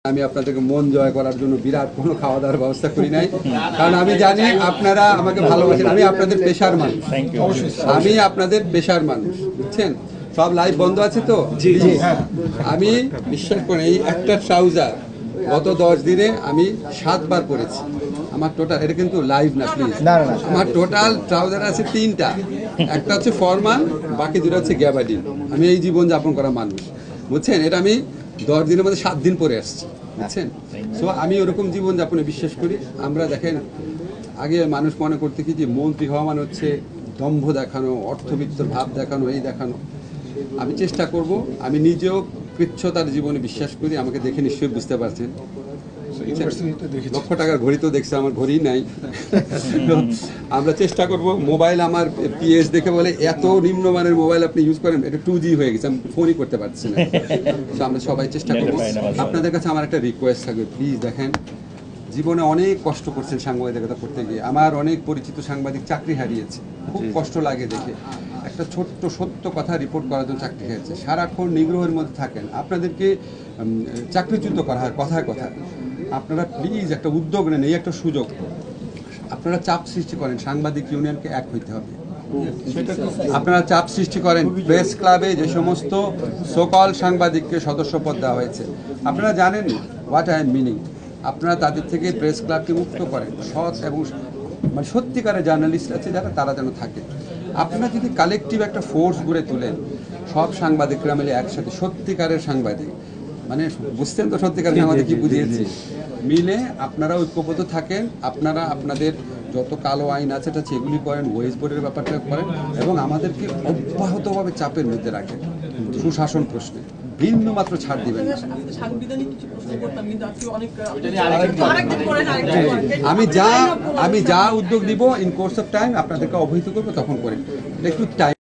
আমি আপনাদেরকে মন জয় করার জন্য বিরাট কোনো খাওয়া দাওয়ার ব্যবস্থা করি নাই, কারণ আমি জানি আপনারা আমাকে ভালোবাসেন। আমি আপনাদের পেশার মানুষ, আমি আপনাদের পেশার মানুষ, বুঝছেন? সব লাইভ বন্ধ আছে তো। আমি বিশ্বাস করি এই একটা ট্রাউজার গত 10 দিনে আমি 7 বার পরেছি। আমার টোটাল, এটা কিন্তু লাইভ না প্লিজ, আমার টোটাল ট্রাউজার আছে 3টা। একটা হচ্ছে ফরমান, বাকি 2টা হচ্ছে গ্যাবার্ডিন। আমি এই জীবন যাপন করা মানুষ, বুঝছেন? এটা আমি 10 দিনের মধ্যে 7 দিন পরে আসছি, বুঝছেন? সো আমি ওরকম জীবন যাপনে বিশ্বাস করি। আমরা দেখেন, আগে মানুষ মনে করতে কি যে মন্ত্রী হওয়া মানে হচ্ছে দম্ভ দেখানো, অর্থবিত্তর ভাব দেখানো, এই দেখানো। আমি চেষ্টা করব, আমি নিজেও কৃচ্ছতার জীবনে বিশ্বাস করি। আমাকে দেখে নিশ্চয়ই বুঝতে পারছেন। লক্ষ টাকার ঘড়ি তো দেখছে, আমার ঘড়ি নাই। আমরা চেষ্টা করব। মোবাইল আমার পিএস দেখে বলে এত নিম্নমানের মোবাইল আপনি ইউজ করেন, এটা 2G হয়ে গেছে, আমি ফোনই করতে পারছি না। তো আমরা সবাই চেষ্টা করব। আপনাদের কাছে আমার একটা রিকোয়েস্ট থাকবে, প্লিজ দেখেন, জীবনে অনেক কষ্ট করছেন সাংবাদিকতা করতে গিয়ে। আমার অনেক পরিচিত সাংবাদিক চাকরি হারিয়েছে, খুব কষ্ট লাগে দেখে। একটা ছোট্ট সত্য কথা রিপোর্ট করার জন্য চাকরি হারিয়েছে, সারাক্ষণ নিগ্রহের মধ্যে থাকেন, আপনাদেরকে চাকরিচ্যুত করা হয় কথায় কথায়। আপনারা প্লিজ একটা উদ্যোগ নেন, এই একটা সুযোগ। আপনারা চাপ সৃষ্টি করেন, সাংবাদিক ইউনিয়নকে এক হইতে হবে। আপনারা চাপ সৃষ্টি করেন, প্রেস ক্লাবে যে সমস্ত সকল সাংবাদিককে সদস্যপদ দেওয়া হয়েছে, আপনারা জানেন হোয়াট আই এম মিনিং। আপনারা তাদের থেকে প্রেস ক্লাবকে মুক্ত করেন। সৎ এবং মানে সত্যিকারের জার্নালিস্ট আছে যারা, তারা যেন থাকে। আপনারা যদি কালেকটিভ একটা ফোর্স গড়ে তোলেন, সব সাংবাদিকরা মিলে একসাথে, সত্যিকারের সাংবাদিক, মানে বুঝতেন তো সত্যিকারের সাংবাদিক কি বুঝিয়েছি, মিলে আপনারা ঐক্যবদ্ধ থাকেন। আপনারা আপনাদের যত কালো আইন আছে এটা সেগুলি করেন, ওয়েজ বোর্ডের ব্যাপারটা করেন, এবং আমাদেরকে অব্যাহতভাবে চাপের মধ্যে রাখেন সুশাসন প্রশ্নে। বিন্দু মাত্র ছাড় দিবেন না। আমি যা উদ্যোগ দিব ইন কোর্স অফ টাইম আপনাদেরকে অবহিত করবো, তখন করেন। একটু টাইম